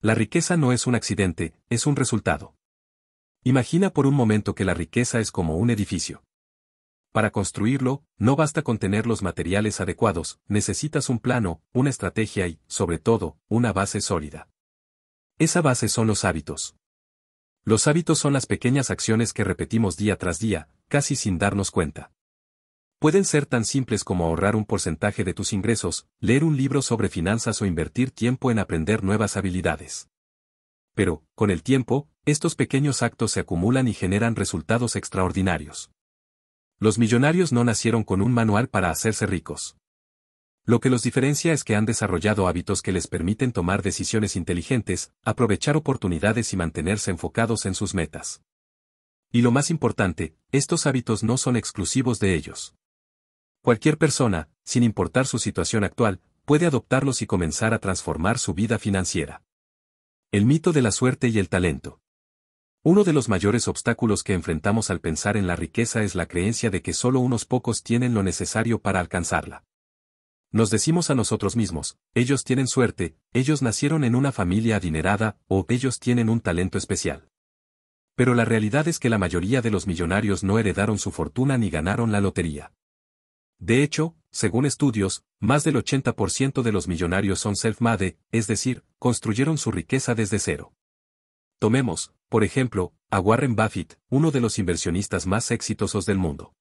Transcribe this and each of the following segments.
La riqueza no es un accidente, es un resultado. Imagina por un momento que la riqueza es como un edificio. Para construirlo, no basta con tener los materiales adecuados, necesitas un plano, una estrategia y, sobre todo, una base sólida. Esa base son los hábitos. Los hábitos son las pequeñas acciones que repetimos día tras día, casi sin darnos cuenta. Pueden ser tan simples como ahorrar un porcentaje de tus ingresos, leer un libro sobre finanzas o invertir tiempo en aprender nuevas habilidades. Pero, con el tiempo, estos pequeños actos se acumulan y generan resultados extraordinarios. Los millonarios no nacieron con un manual para hacerse ricos. Lo que los diferencia es que han desarrollado hábitos que les permiten tomar decisiones inteligentes, aprovechar oportunidades y mantenerse enfocados en sus metas. Y lo más importante, estos hábitos no son exclusivos de ellos. Cualquier persona, sin importar su situación actual, puede adoptarlos y comenzar a transformar su vida financiera. El mito de la suerte y el talento. Uno de los mayores obstáculos que enfrentamos al pensar en la riqueza es la creencia de que solo unos pocos tienen lo necesario para alcanzarla. Nos decimos a nosotros mismos, ellos tienen suerte, ellos nacieron en una familia adinerada, o ellos tienen un talento especial. Pero la realidad es que la mayoría de los millonarios no heredaron su fortuna ni ganaron la lotería. De hecho, según estudios, más del 80% de los millonarios son self-made, es decir, construyeron su riqueza desde cero. Tomemos, por ejemplo, a Warren Buffett, uno de los inversionistas más exitosos del mundo.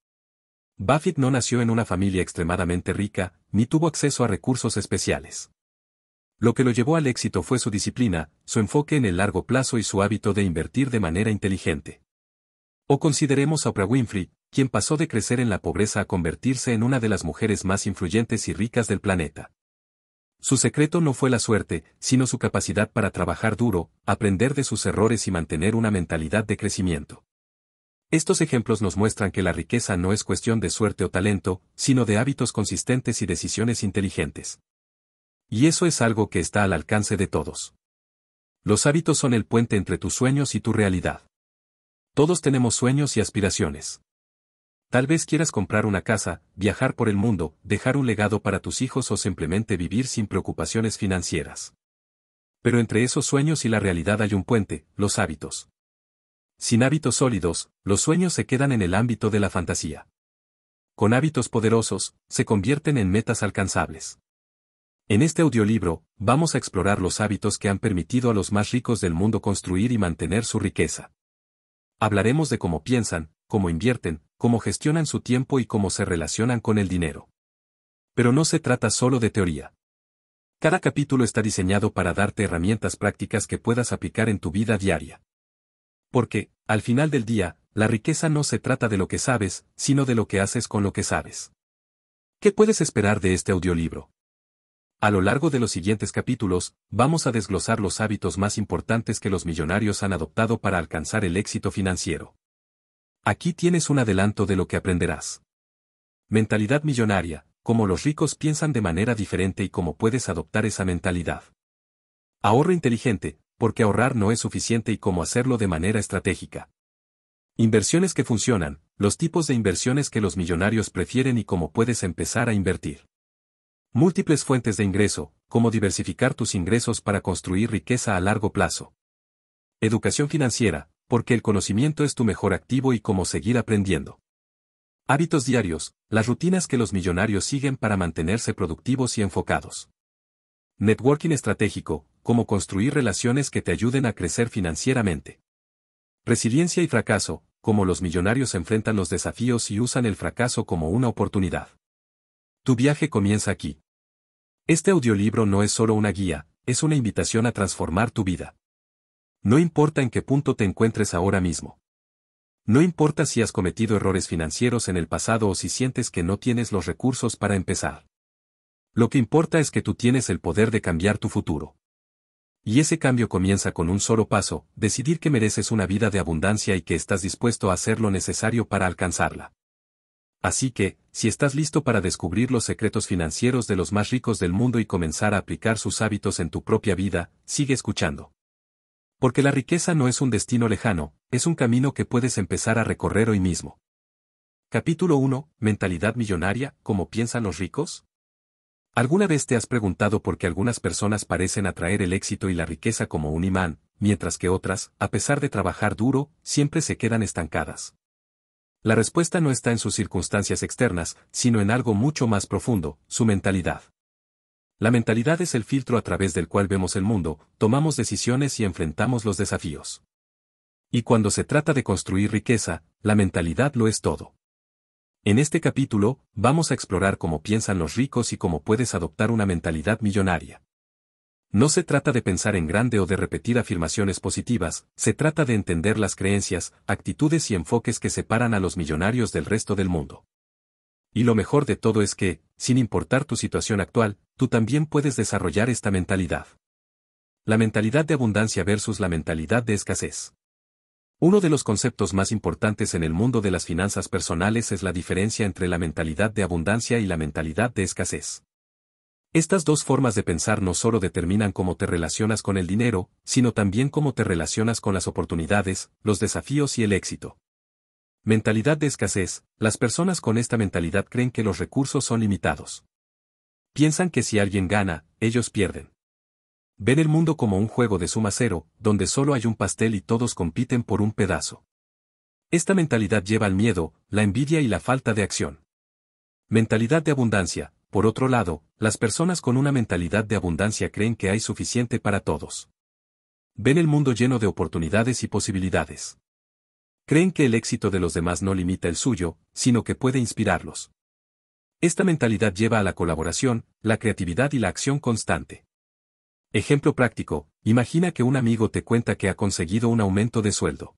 Buffett no nació en una familia extremadamente rica, ni tuvo acceso a recursos especiales. Lo que lo llevó al éxito fue su disciplina, su enfoque en el largo plazo y su hábito de invertir de manera inteligente. O consideremos a Oprah Winfrey, quien pasó de crecer en la pobreza a convertirse en una de las mujeres más influyentes y ricas del planeta. Su secreto no fue la suerte, sino su capacidad para trabajar duro, aprender de sus errores y mantener una mentalidad de crecimiento. Estos ejemplos nos muestran que la riqueza no es cuestión de suerte o talento, sino de hábitos consistentes y decisiones inteligentes. Y eso es algo que está al alcance de todos. Los hábitos son el puente entre tus sueños y tu realidad. Todos tenemos sueños y aspiraciones. Tal vez quieras comprar una casa, viajar por el mundo, dejar un legado para tus hijos o simplemente vivir sin preocupaciones financieras. Pero entre esos sueños y la realidad hay un puente, los hábitos. Sin hábitos sólidos, los sueños se quedan en el ámbito de la fantasía. Con hábitos poderosos, se convierten en metas alcanzables. En este audiolibro, vamos a explorar los hábitos que han permitido a los más ricos del mundo construir y mantener su riqueza. Hablaremos de cómo piensan, cómo invierten, cómo gestionan su tiempo y cómo se relacionan con el dinero. Pero no se trata solo de teoría. Cada capítulo está diseñado para darte herramientas prácticas que puedas aplicar en tu vida diaria. Porque, al final del día, la riqueza no se trata de lo que sabes, sino de lo que haces con lo que sabes. ¿Qué puedes esperar de este audiolibro? A lo largo de los siguientes capítulos, vamos a desglosar los hábitos más importantes que los millonarios han adoptado para alcanzar el éxito financiero. Aquí tienes un adelanto de lo que aprenderás. Mentalidad millonaria, cómo los ricos piensan de manera diferente y cómo puedes adoptar esa mentalidad. Ahorro inteligente, porque ahorrar no es suficiente y cómo hacerlo de manera estratégica. Inversiones que funcionan, los tipos de inversiones que los millonarios prefieren y cómo puedes empezar a invertir. Múltiples fuentes de ingreso, cómo diversificar tus ingresos para construir riqueza a largo plazo. Educación financiera, porque el conocimiento es tu mejor activo y cómo seguir aprendiendo. Hábitos diarios, las rutinas que los millonarios siguen para mantenerse productivos y enfocados. Networking estratégico, cómo construir relaciones que te ayuden a crecer financieramente. Resiliencia y fracaso, cómo los millonarios enfrentan los desafíos y usan el fracaso como una oportunidad. Tu viaje comienza aquí. Este audiolibro no es solo una guía, es una invitación a transformar tu vida. No importa en qué punto te encuentres ahora mismo. No importa si has cometido errores financieros en el pasado o si sientes que no tienes los recursos para empezar. Lo que importa es que tú tienes el poder de cambiar tu futuro. Y ese cambio comienza con un solo paso, decidir que mereces una vida de abundancia y que estás dispuesto a hacer lo necesario para alcanzarla. Así que, si estás listo para descubrir los secretos financieros de los más ricos del mundo y comenzar a aplicar sus hábitos en tu propia vida, sigue escuchando. Porque la riqueza no es un destino lejano, es un camino que puedes empezar a recorrer hoy mismo. Capítulo 1. Mentalidad millonaria, ¿cómo piensan los ricos? ¿Alguna vez te has preguntado por qué algunas personas parecen atraer el éxito y la riqueza como un imán, mientras que otras, a pesar de trabajar duro, siempre se quedan estancadas? La respuesta no está en sus circunstancias externas, sino en algo mucho más profundo, su mentalidad. La mentalidad es el filtro a través del cual vemos el mundo, tomamos decisiones y enfrentamos los desafíos. Y cuando se trata de construir riqueza, la mentalidad lo es todo. En este capítulo, vamos a explorar cómo piensan los ricos y cómo puedes adoptar una mentalidad millonaria. No se trata de pensar en grande o de repetir afirmaciones positivas, se trata de entender las creencias, actitudes y enfoques que separan a los millonarios del resto del mundo. Y lo mejor de todo es que, sin importar tu situación actual, tú también puedes desarrollar esta mentalidad. La mentalidad de abundancia versus la mentalidad de escasez. Uno de los conceptos más importantes en el mundo de las finanzas personales es la diferencia entre la mentalidad de abundancia y la mentalidad de escasez. Estas dos formas de pensar no solo determinan cómo te relacionas con el dinero, sino también cómo te relacionas con las oportunidades, los desafíos y el éxito. Mentalidad de escasez. Las personas con esta mentalidad creen que los recursos son limitados. Piensan que si alguien gana, ellos pierden. Ven el mundo como un juego de suma cero, donde solo hay un pastel y todos compiten por un pedazo. Esta mentalidad lleva al miedo, la envidia y la falta de acción. Mentalidad de abundancia. Por otro lado, las personas con una mentalidad de abundancia creen que hay suficiente para todos. Ven el mundo lleno de oportunidades y posibilidades. Creen que el éxito de los demás no limita el suyo, sino que puede inspirarlos. Esta mentalidad lleva a la colaboración, la creatividad y la acción constante. Ejemplo práctico, imagina que un amigo te cuenta que ha conseguido un aumento de sueldo.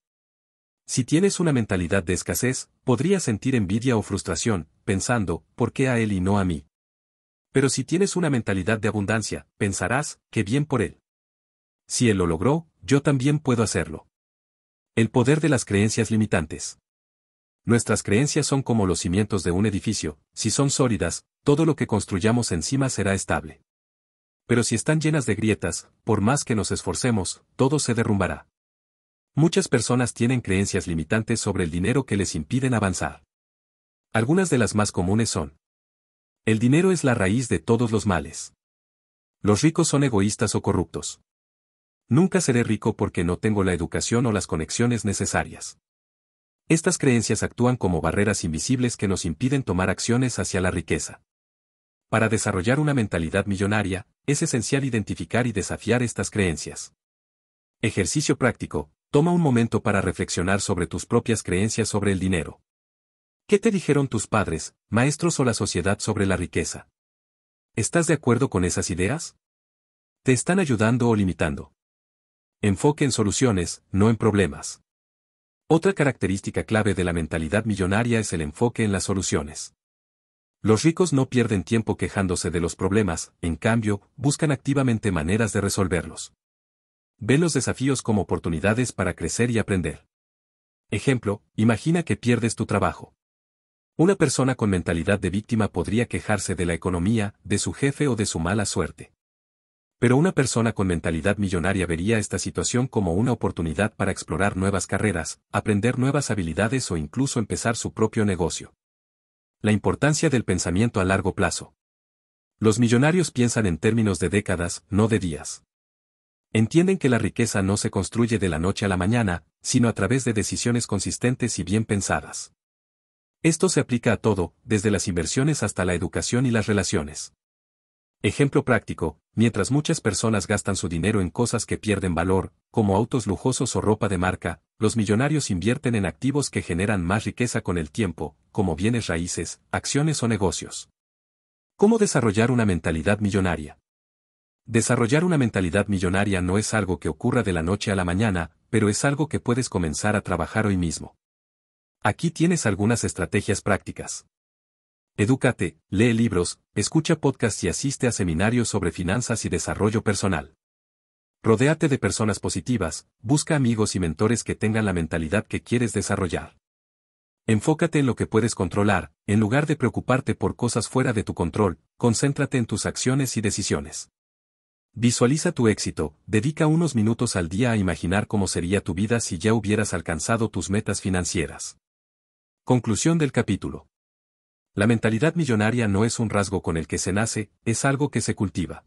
Si tienes una mentalidad de escasez, podrías sentir envidia o frustración, pensando, ¿por qué a él y no a mí? Pero si tienes una mentalidad de abundancia, pensarás, qué bien por él. Si él lo logró, yo también puedo hacerlo. El poder de las creencias limitantes. Nuestras creencias son como los cimientos de un edificio, si son sólidas, todo lo que construyamos encima será estable. Pero si están llenas de grietas, por más que nos esforcemos, todo se derrumbará. Muchas personas tienen creencias limitantes sobre el dinero que les impiden avanzar. Algunas de las más comunes son: el dinero es la raíz de todos los males. Los ricos son egoístas o corruptos. Nunca seré rico porque no tengo la educación o las conexiones necesarias. Estas creencias actúan como barreras invisibles que nos impiden tomar acciones hacia la riqueza. Para desarrollar una mentalidad millonaria, es esencial identificar y desafiar estas creencias. Ejercicio práctico: toma un momento para reflexionar sobre tus propias creencias sobre el dinero. ¿Qué te dijeron tus padres, maestros o la sociedad sobre la riqueza? ¿Estás de acuerdo con esas ideas? ¿Te están ayudando o limitando? Enfoque en soluciones, no en problemas. Otra característica clave de la mentalidad millonaria es el enfoque en las soluciones. Los ricos no pierden tiempo quejándose de los problemas, en cambio, buscan activamente maneras de resolverlos. Ven los desafíos como oportunidades para crecer y aprender. Ejemplo, imagina que pierdes tu trabajo. Una persona con mentalidad de víctima podría quejarse de la economía, de su jefe o de su mala suerte. Pero una persona con mentalidad millonaria vería esta situación como una oportunidad para explorar nuevas carreras, aprender nuevas habilidades o incluso empezar su propio negocio. La importancia del pensamiento a largo plazo. Los millonarios piensan en términos de décadas, no de días. Entienden que la riqueza no se construye de la noche a la mañana, sino a través de decisiones consistentes y bien pensadas. Esto se aplica a todo, desde las inversiones hasta la educación y las relaciones. Ejemplo práctico: mientras muchas personas gastan su dinero en cosas que pierden valor, como autos lujosos o ropa de marca, los millonarios invierten en activos que generan más riqueza con el tiempo, como bienes raíces, acciones o negocios. ¿Cómo desarrollar una mentalidad millonaria? Desarrollar una mentalidad millonaria no es algo que ocurra de la noche a la mañana, pero es algo que puedes comenzar a trabajar hoy mismo. Aquí tienes algunas estrategias prácticas. Edúcate, lee libros, escucha podcasts y asiste a seminarios sobre finanzas y desarrollo personal. Rodéate de personas positivas, busca amigos y mentores que tengan la mentalidad que quieres desarrollar. Enfócate en lo que puedes controlar, en lugar de preocuparte por cosas fuera de tu control, concéntrate en tus acciones y decisiones. Visualiza tu éxito, dedica unos minutos al día a imaginar cómo sería tu vida si ya hubieras alcanzado tus metas financieras. Conclusión del capítulo. La mentalidad millonaria no es un rasgo con el que se nace, es algo que se cultiva.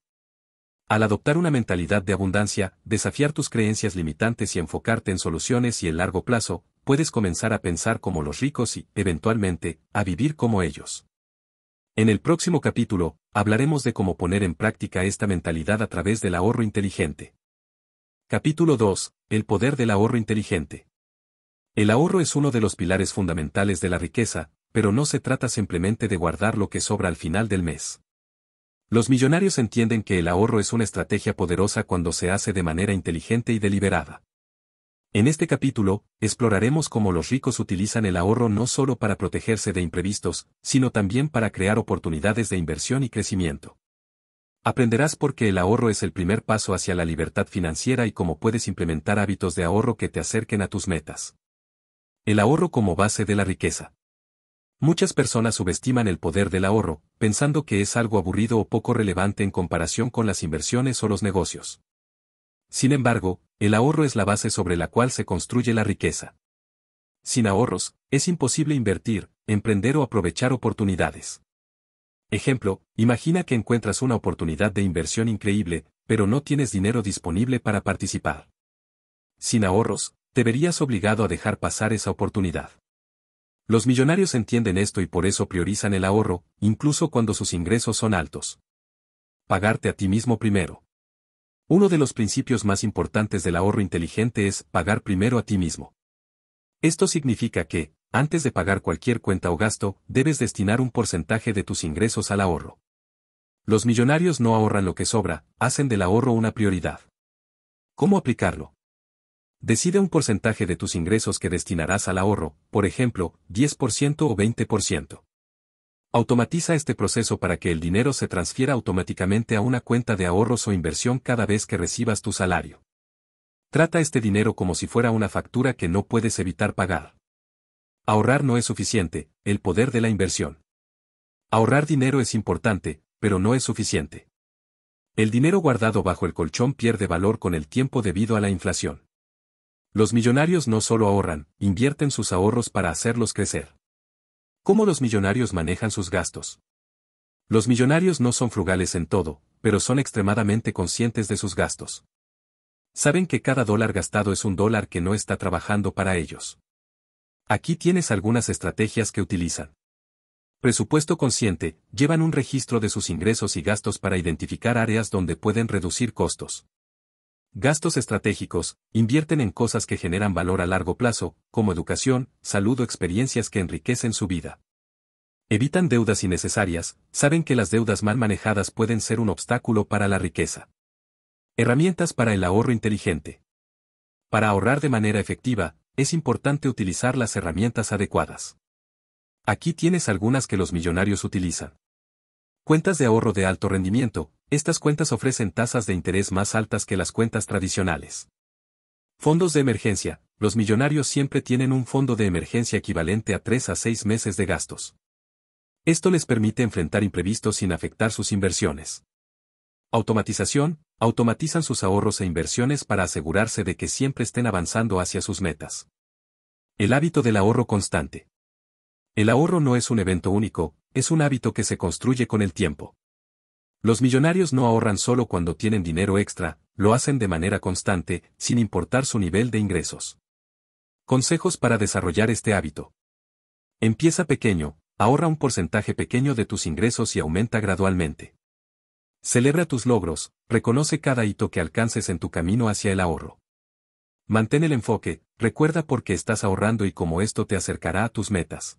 Al adoptar una mentalidad de abundancia, desafiar tus creencias limitantes y enfocarte en soluciones y el largo plazo, puedes comenzar a pensar como los ricos y, eventualmente, a vivir como ellos. En el próximo capítulo, hablaremos de cómo poner en práctica esta mentalidad a través del ahorro inteligente. Capítulo 2. El poder del ahorro inteligente. El ahorro es uno de los pilares fundamentales de la riqueza, pero no se trata simplemente de guardar lo que sobra al final del mes. Los millonarios entienden que el ahorro es una estrategia poderosa cuando se hace de manera inteligente y deliberada. En este capítulo, exploraremos cómo los ricos utilizan el ahorro no solo para protegerse de imprevistos, sino también para crear oportunidades de inversión y crecimiento. Aprenderás por qué el ahorro es el primer paso hacia la libertad financiera y cómo puedes implementar hábitos de ahorro que te acerquen a tus metas. El ahorro como base de la riqueza. Muchas personas subestiman el poder del ahorro, pensando que es algo aburrido o poco relevante en comparación con las inversiones o los negocios. Sin embargo, el ahorro es la base sobre la cual se construye la riqueza. Sin ahorros, es imposible invertir, emprender o aprovechar oportunidades. Ejemplo, imagina que encuentras una oportunidad de inversión increíble, pero no tienes dinero disponible para participar. Sin ahorros, te verías obligado a dejar pasar esa oportunidad. Los millonarios entienden esto y por eso priorizan el ahorro, incluso cuando sus ingresos son altos. Pagarte a ti mismo primero. Uno de los principios más importantes del ahorro inteligente es pagar primero a ti mismo. Esto significa que, antes de pagar cualquier cuenta o gasto, debes destinar un porcentaje de tus ingresos al ahorro. Los millonarios no ahorran lo que sobra, hacen del ahorro una prioridad. ¿Cómo aplicarlo? Decide un porcentaje de tus ingresos que destinarás al ahorro, por ejemplo, 10% o 20%. Automatiza este proceso para que el dinero se transfiera automáticamente a una cuenta de ahorros o inversión cada vez que recibas tu salario. Trata este dinero como si fuera una factura que no puedes evitar pagar. Ahorrar no es suficiente, el poder de la inversión. Ahorrar dinero es importante, pero no es suficiente. El dinero guardado bajo el colchón pierde valor con el tiempo debido a la inflación. Los millonarios no solo ahorran, invierten sus ahorros para hacerlos crecer. ¿Cómo los millonarios manejan sus gastos? Los millonarios no son frugales en todo, pero son extremadamente conscientes de sus gastos. Saben que cada dólar gastado es un dólar que no está trabajando para ellos. Aquí tienes algunas estrategias que utilizan. Presupuesto consciente, llevan un registro de sus ingresos y gastos para identificar áreas donde pueden reducir costos. Gastos estratégicos, invierten en cosas que generan valor a largo plazo, como educación, salud o experiencias que enriquecen su vida. Evitan deudas innecesarias, saben que las deudas mal manejadas pueden ser un obstáculo para la riqueza. Herramientas para el ahorro inteligente. Para ahorrar de manera efectiva, es importante utilizar las herramientas adecuadas. Aquí tienes algunas que los millonarios utilizan. Cuentas de ahorro de alto rendimiento. Estas cuentas ofrecen tasas de interés más altas que las cuentas tradicionales. Fondos de emergencia. Los millonarios siempre tienen un fondo de emergencia equivalente a 3 a 6 meses de gastos. Esto les permite enfrentar imprevistos sin afectar sus inversiones. Automatización. Automatizan sus ahorros e inversiones para asegurarse de que siempre estén avanzando hacia sus metas. El hábito del ahorro constante. El ahorro no es un evento único, es un hábito que se construye con el tiempo. Los millonarios no ahorran solo cuando tienen dinero extra, lo hacen de manera constante, sin importar su nivel de ingresos. Consejos para desarrollar este hábito. Empieza pequeño, ahorra un porcentaje pequeño de tus ingresos y aumenta gradualmente. Celebra tus logros, reconoce cada hito que alcances en tu camino hacia el ahorro. Mantén el enfoque, recuerda por qué estás ahorrando y cómo esto te acercará a tus metas.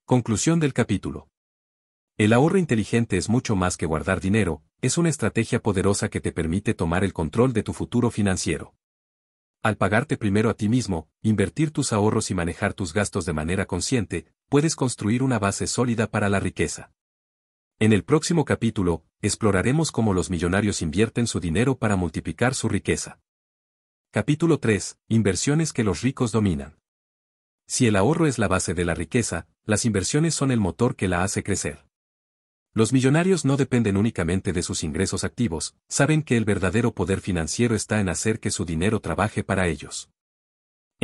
Conclusión del capítulo. El ahorro inteligente es mucho más que guardar dinero, es una estrategia poderosa que te permite tomar el control de tu futuro financiero. Al pagarte primero a ti mismo, invertir tus ahorros y manejar tus gastos de manera consciente, puedes construir una base sólida para la riqueza. En el próximo capítulo, exploraremos cómo los millonarios invierten su dinero para multiplicar su riqueza. Capítulo 3. Inversiones que los ricos dominan. Si el ahorro es la base de la riqueza, las inversiones son el motor que la hace crecer. Los millonarios no dependen únicamente de sus ingresos activos, saben que el verdadero poder financiero está en hacer que su dinero trabaje para ellos.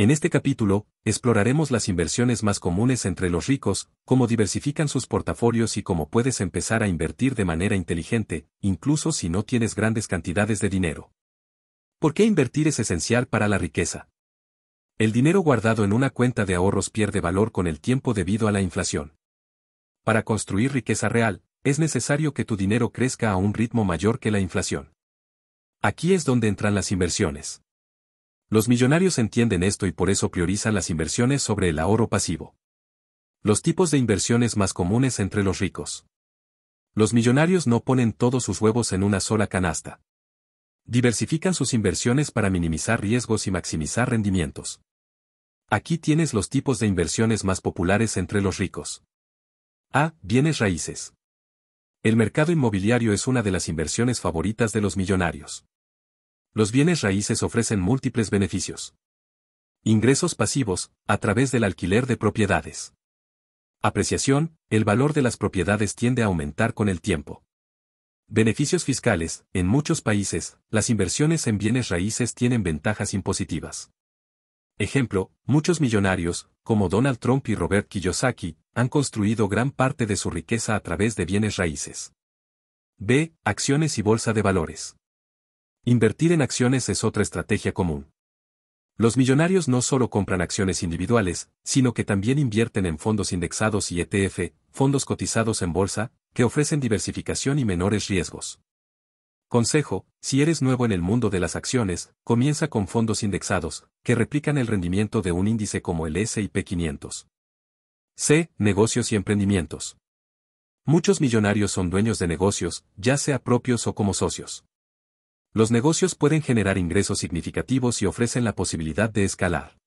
En este capítulo, exploraremos las inversiones más comunes entre los ricos, cómo diversifican sus portafolios y cómo puedes empezar a invertir de manera inteligente, incluso si no tienes grandes cantidades de dinero. ¿Por qué invertir es esencial para la riqueza? El dinero guardado en una cuenta de ahorros pierde valor con el tiempo debido a la inflación. Para construir riqueza real, es necesario que tu dinero crezca a un ritmo mayor que la inflación. Aquí es donde entran las inversiones. Los millonarios entienden esto y por eso priorizan las inversiones sobre el ahorro pasivo. Los tipos de inversiones más comunes entre los ricos. Los millonarios no ponen todos sus huevos en una sola canasta. Diversifican sus inversiones para minimizar riesgos y maximizar rendimientos. Aquí tienes los tipos de inversiones más populares entre los ricos. A. Bienes raíces. El mercado inmobiliario es una de las inversiones favoritas de los millonarios. Los bienes raíces ofrecen múltiples beneficios. Ingresos pasivos, a través del alquiler de propiedades. Apreciación, el valor de las propiedades tiende a aumentar con el tiempo. Beneficios fiscales, en muchos países, las inversiones en bienes raíces tienen ventajas impositivas. Ejemplo, muchos millonarios, como Donald Trump y Robert Kiyosaki, han construido gran parte de su riqueza a través de bienes raíces. B. Acciones y bolsa de valores. Invertir en acciones es otra estrategia común. Los millonarios no solo compran acciones individuales, sino que también invierten en fondos indexados y ETF, fondos cotizados en bolsa, que ofrecen diversificación y menores riesgos. Consejo: si eres nuevo en el mundo de las acciones, comienza con fondos indexados, que replican el rendimiento de un índice como el S&P 500. C. Negocios y emprendimientos. Muchos millonarios son dueños de negocios, ya sea propios o como socios. Los negocios pueden generar ingresos significativos y ofrecen la posibilidad de escalar.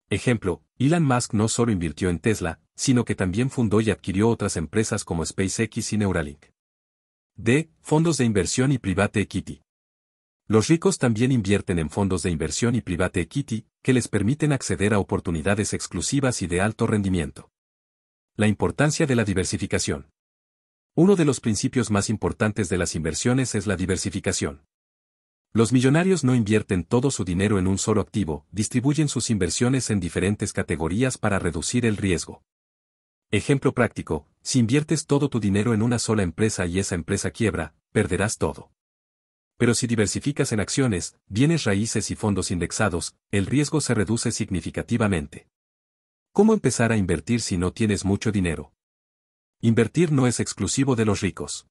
Ejemplo, Elon Musk no solo invirtió en Tesla, sino que también fundó y adquirió otras empresas como SpaceX y Neuralink. D. Fondos de inversión y private equity. Los ricos también invierten en fondos de inversión y private equity, que les permiten acceder a oportunidades exclusivas y de alto rendimiento. La importancia de la diversificación. Uno de los principios más importantes de las inversiones es la diversificación. Los millonarios no invierten todo su dinero en un solo activo, distribuyen sus inversiones en diferentes categorías para reducir el riesgo. Ejemplo práctico: si inviertes todo tu dinero en una sola empresa y esa empresa quiebra, perderás todo. Pero si diversificas en acciones, bienes raíces y fondos indexados, el riesgo se reduce significativamente. ¿Cómo empezar a invertir si no tienes mucho dinero? Invertir no es exclusivo de los ricos.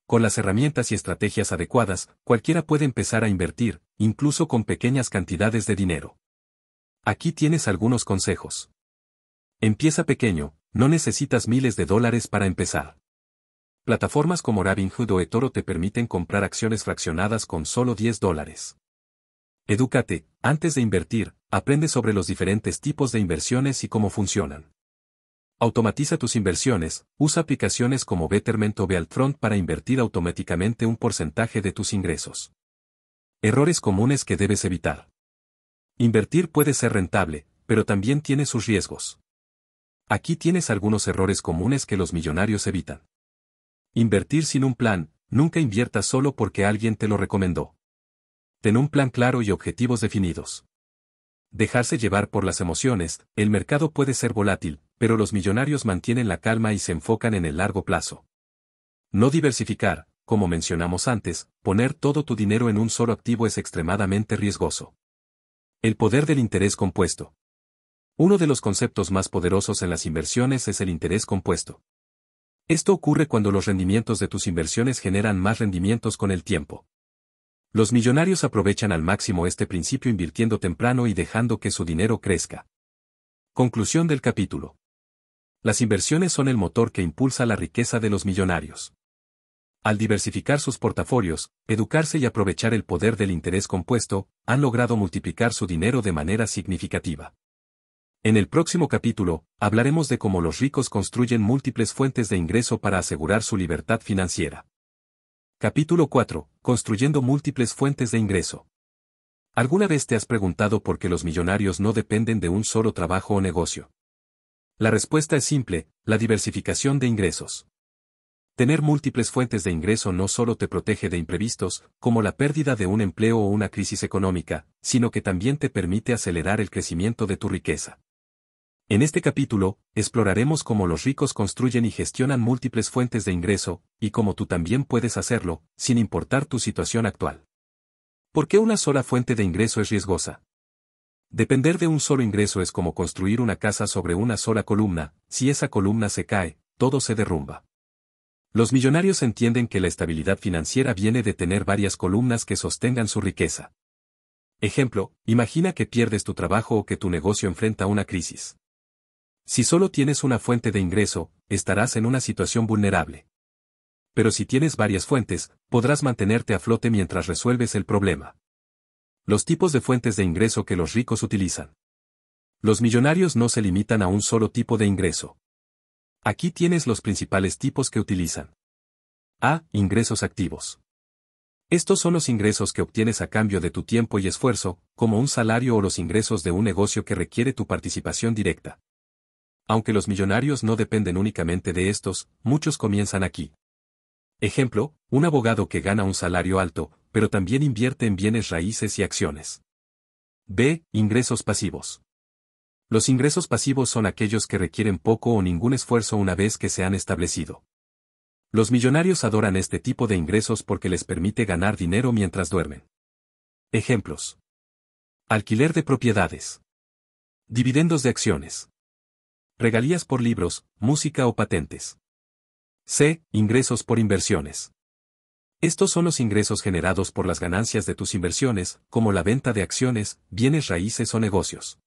Con las herramientas y estrategias adecuadas, cualquiera puede empezar a invertir, incluso con pequeñas cantidades de dinero. Aquí tienes algunos consejos. Empieza pequeño, no necesitas miles de dólares para empezar. Plataformas como Robinhood o eToro te permiten comprar acciones fraccionadas con solo $10. Edúcate: antes de invertir, aprende sobre los diferentes tipos de inversiones y cómo funcionan. Automatiza tus inversiones, usa aplicaciones como Betterment o Wealthfront para invertir automáticamente un porcentaje de tus ingresos. Errores comunes que debes evitar. Invertir puede ser rentable, pero también tiene sus riesgos. Aquí tienes algunos errores comunes que los millonarios evitan. Invertir sin un plan: nunca inviertas solo porque alguien te lo recomendó. Ten un plan claro y objetivos definidos. Dejarse llevar por las emociones: el mercado puede ser volátil, pero los millonarios mantienen la calma y se enfocan en el largo plazo. No diversificar: como mencionamos antes, poner todo tu dinero en un solo activo es extremadamente riesgoso. El poder del interés compuesto. Uno de los conceptos más poderosos en las inversiones es el interés compuesto. Esto ocurre cuando los rendimientos de tus inversiones generan más rendimientos con el tiempo. Los millonarios aprovechan al máximo este principio invirtiendo temprano y dejando que su dinero crezca. Conclusión del capítulo. Las inversiones son el motor que impulsa la riqueza de los millonarios. Al diversificar sus portafolios, educarse y aprovechar el poder del interés compuesto, han logrado multiplicar su dinero de manera significativa. En el próximo capítulo, hablaremos de cómo los ricos construyen múltiples fuentes de ingreso para asegurar su libertad financiera. Capítulo 4. Construyendo múltiples fuentes de ingreso. ¿Alguna vez te has preguntado por qué los millonarios no dependen de un solo trabajo o negocio? La respuesta es simple: la diversificación de ingresos. Tener múltiples fuentes de ingreso no solo te protege de imprevistos, como la pérdida de un empleo o una crisis económica, sino que también te permite acelerar el crecimiento de tu riqueza. En este capítulo, exploraremos cómo los ricos construyen y gestionan múltiples fuentes de ingreso, y cómo tú también puedes hacerlo, sin importar tu situación actual. ¿Por qué una sola fuente de ingreso es riesgosa? Depender de un solo ingreso es como construir una casa sobre una sola columna. Si esa columna se cae, todo se derrumba. Los millonarios entienden que la estabilidad financiera viene de tener varias columnas que sostengan su riqueza. Ejemplo, imagina que pierdes tu trabajo o que tu negocio enfrenta una crisis. Si solo tienes una fuente de ingreso, estarás en una situación vulnerable. Pero si tienes varias fuentes, podrás mantenerte a flote mientras resuelves el problema. Los tipos de fuentes de ingreso que los ricos utilizan. Los millonarios no se limitan a un solo tipo de ingreso. Aquí tienes los principales tipos que utilizan. A. Ingresos activos. Estos son los ingresos que obtienes a cambio de tu tiempo y esfuerzo, como un salario o los ingresos de un negocio que requiere tu participación directa. Aunque los millonarios no dependen únicamente de estos, muchos comienzan aquí. Ejemplo, un abogado que gana un salario alto, pero también invierte en bienes raíces y acciones. B. Ingresos pasivos. Los ingresos pasivos son aquellos que requieren poco o ningún esfuerzo una vez que se han establecido. Los millonarios adoran este tipo de ingresos porque les permite ganar dinero mientras duermen. Ejemplos. Alquiler de propiedades. Dividendos de acciones. Regalías por libros, música o patentes. C. Ingresos por inversiones. Estos son los ingresos generados por las ganancias de tus inversiones, como la venta de acciones, bienes raíces o negocios.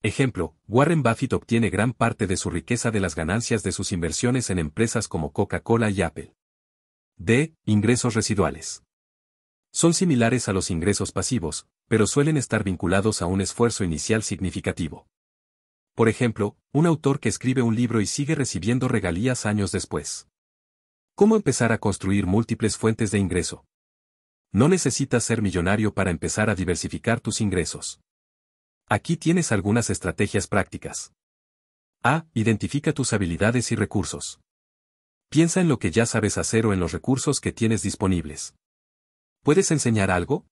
Ejemplo, Warren Buffett obtiene gran parte de su riqueza de las ganancias de sus inversiones en empresas como Coca-Cola y Apple. D. Ingresos residuales. Son similares a los ingresos pasivos, pero suelen estar vinculados a un esfuerzo inicial significativo. Por ejemplo, un autor que escribe un libro y sigue recibiendo regalías años después. ¿Cómo empezar a construir múltiples fuentes de ingreso? No necesitas ser millonario para empezar a diversificar tus ingresos. Aquí tienes algunas estrategias prácticas. A. Identifica tus habilidades y recursos. Piensa en lo que ya sabes hacer o en los recursos que tienes disponibles. ¿Puedes enseñar algo?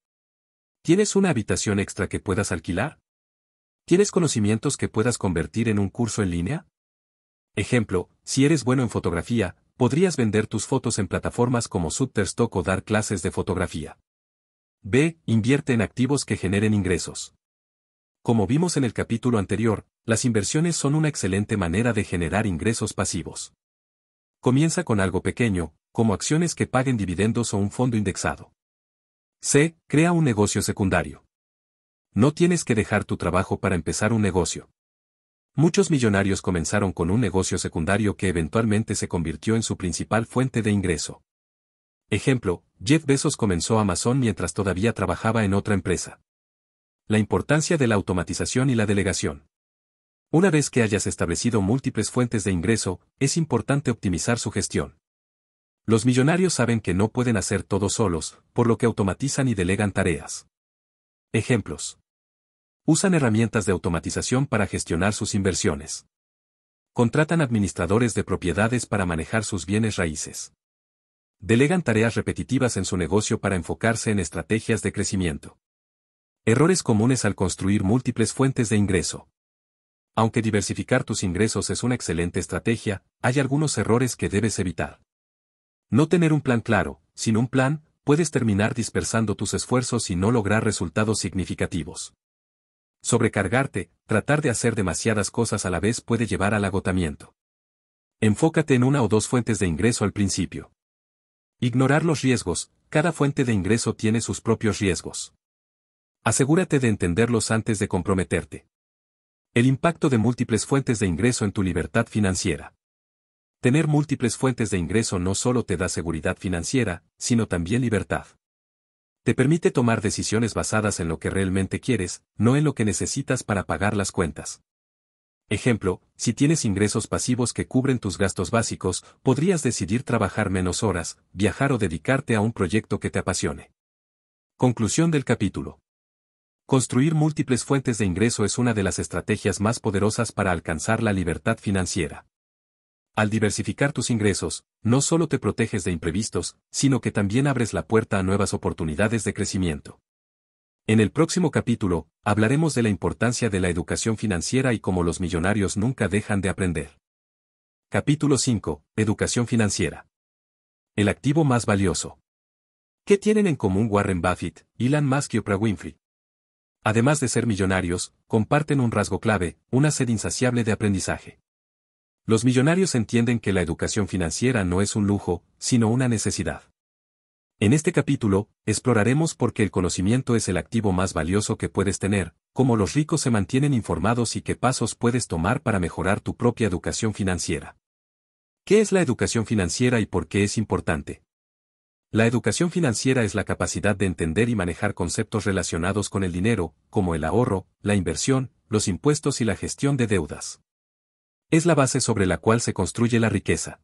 ¿Tienes una habitación extra que puedas alquilar? ¿Tienes conocimientos que puedas convertir en un curso en línea? Ejemplo, si eres bueno en fotografía, podrías vender tus fotos en plataformas como Shutterstock o dar clases de fotografía. B. Invierte en activos que generen ingresos. Como vimos en el capítulo anterior, las inversiones son una excelente manera de generar ingresos pasivos. Comienza con algo pequeño, como acciones que paguen dividendos o un fondo indexado. C. Crea un negocio secundario. No tienes que dejar tu trabajo para empezar un negocio. Muchos millonarios comenzaron con un negocio secundario que eventualmente se convirtió en su principal fuente de ingreso. Ejemplo, Jeff Bezos comenzó Amazon mientras todavía trabajaba en otra empresa. La importancia de la automatización y la delegación. Una vez que hayas establecido múltiples fuentes de ingreso, es importante optimizar su gestión. Los millonarios saben que no pueden hacer todo solos, por lo que automatizan y delegan tareas. Ejemplos. Usan herramientas de automatización para gestionar sus inversiones. Contratan administradores de propiedades para manejar sus bienes raíces. Delegan tareas repetitivas en su negocio para enfocarse en estrategias de crecimiento. Errores comunes al construir múltiples fuentes de ingreso. Aunque diversificar tus ingresos es una excelente estrategia, hay algunos errores que debes evitar. No tener un plan claro. Sin un plan, puedes terminar dispersando tus esfuerzos y no lograr resultados significativos. Sobrecargarte, tratar de hacer demasiadas cosas a la vez puede llevar al agotamiento. Enfócate en una o dos fuentes de ingreso al principio. Ignorar los riesgos. Cada fuente de ingreso tiene sus propios riesgos. Asegúrate de entenderlos antes de comprometerte. El impacto de múltiples fuentes de ingreso en tu libertad financiera. Tener múltiples fuentes de ingreso no solo te da seguridad financiera, sino también libertad. Te permite tomar decisiones basadas en lo que realmente quieres, no en lo que necesitas para pagar las cuentas. Ejemplo, si tienes ingresos pasivos que cubren tus gastos básicos, podrías decidir trabajar menos horas, viajar o dedicarte a un proyecto que te apasione. Conclusión del capítulo. Construir múltiples fuentes de ingreso es una de las estrategias más poderosas para alcanzar la libertad financiera. Al diversificar tus ingresos, no solo te proteges de imprevistos, sino que también abres la puerta a nuevas oportunidades de crecimiento. En el próximo capítulo, hablaremos de la importancia de la educación financiera y cómo los millonarios nunca dejan de aprender. Capítulo 5. Educación financiera. El activo más valioso. ¿Qué tienen en común Warren Buffett, Elon Musk y Oprah Winfrey? Además de ser millonarios, comparten un rasgo clave, una sed insaciable de aprendizaje. Los millonarios entienden que la educación financiera no es un lujo, sino una necesidad. En este capítulo, exploraremos por qué el conocimiento es el activo más valioso que puedes tener, cómo los ricos se mantienen informados y qué pasos puedes tomar para mejorar tu propia educación financiera. ¿Qué es la educación financiera y por qué es importante? La educación financiera es la capacidad de entender y manejar conceptos relacionados con el dinero, como el ahorro, la inversión, los impuestos y la gestión de deudas. Es la base sobre la cual se construye la riqueza.